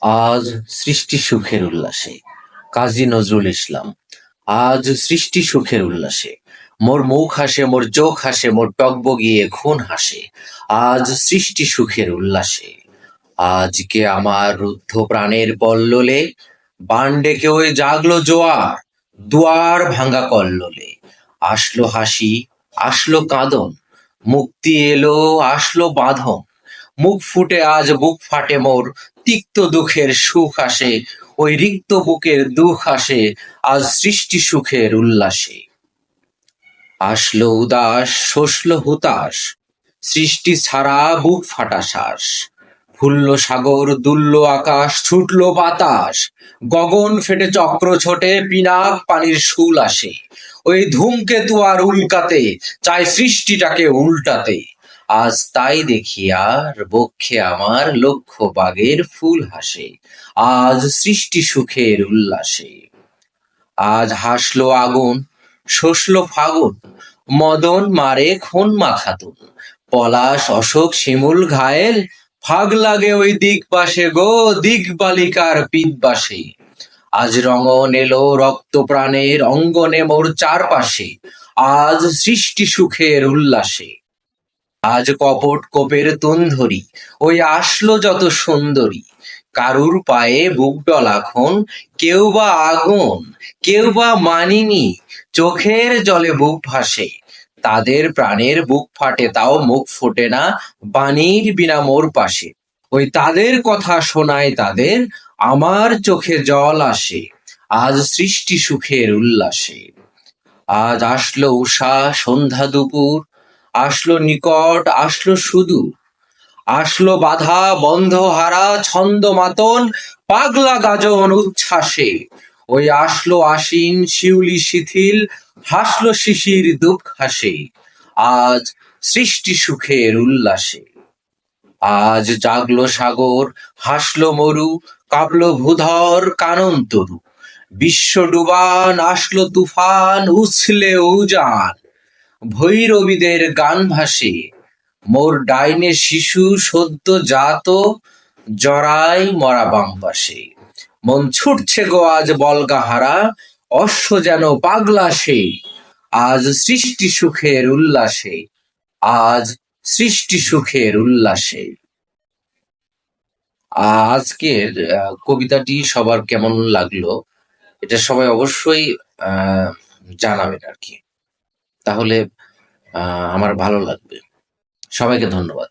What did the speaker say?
আজ সৃষ্টি সুখের উল্লাসে। কাজী নজরুল ইসলাম। আজ সৃষ্টি সুখের উল্লাসে। মোর মুখ হাসে, মোর চোখ হাসে, মোর টগবগিয়ে খুন হাসে। আজ সৃষ্টি সুখের উল্লাসে। আজকে আমার রুদ্ধ প্রাণের পল্ললে বান ডেকে ওই জাগলো জোয়ার, দুয়ার ভাঙা কল্লোলে। আসলো হাসি, আসলো কাঁদন, মুক্তি এলো, আসলো বাঁধন। মুখ ফুটে আজ বুক ফাটে মোর, তিক্ত দুঃখের সুখ আসে, ওই রিক্ত বুকের দুঃখ আসে আজ সৃষ্টি সুখের উল্লাসে। আসলো উদাস, শসলো হুতাশ, সৃষ্টি ছাড়া বুক ফাটা শ্বাস। ফুললো সাগর, দুললো আকাশ, ছুটলো বাতাস, গগন ফেটে চক্র ছোটে, পিনাক পানির শুল আসে। ওই ধূমকেতু আর উল্কাতে চায় সৃষ্টিটাকে উল্টাতে। আজ তাই দেখি আর বক্ষে আমার লক্ষ বাগের ফুল হাসে আজ সৃষ্টি সুখের উল্লাসে। আজ হাসলো আগুন, শসলো ফাগুন, মদন মারে খুন মাখাতুন। পলাশ অশোক শিমুল ঘায়েল, ফাগ লাগে ওই দিক পাশে গো, দিক বালিকার পিত বাসে। আজ রঙন এলো রক্ত প্রাণের অঙ্গনে মোর চারপাশে আজ সৃষ্টি সুখের উল্লাসে। আজ কপট কোপের তুন্ধরি, ওই আসলো যত সুন্দরী। কারুর পায়ে বুক ডলাখন, কেউ বা আগুন, কেউ বা মানিনী, চোখের জলে বুক ভাসে। তাদের প্রাণের বুক ফাটে তাও মুখ ফোটে না, বাণীর বিনা মোর পাশে। ওই তাদের কথা শোনায় তাদের, আমার চোখে জল আসে আজ সৃষ্টি সুখের উল্লাসে। আজ আসলো উষা, সন্ধ্যা দুপুর, আসলো নিকট, আসলো সুদূর। আসলো বাধা বন্ধ হারা ছন্দ মাতন, পাগলা গাজন উচ্ছ্বাসে। ওই আসলো আশিন শিউলি শিথিল, হাসলো শিশির দুঃখ হাসে আজ সৃষ্টি সুখের উল্লাসে। আজ জাগলো সাগর, হাসলো মরু, কাঁপলো ভূধর কানন তরু। বিশ্ব ডুবান আসলো তুফান, উছলে উজান, ভৈরবীদের গান ভাসে। মোর ডাইনে শিশু সদ্য জাত, জরাই মরা বাম পাশে। মন ছুটছে গো আজ বলগাহারা, অশ্ব যেন পাগলা সে আজ সৃষ্টি সুখের উল্লাসে। আজ সৃষ্টি সুখের উল্লাসে। আজকের কবিতাটি সবার কেমন লাগলো এটা সবাই অবশ্যই জানাবেন আর কি। তাহলে আমার ভালো লাগবে। সবাইকে ধন্যবাদ।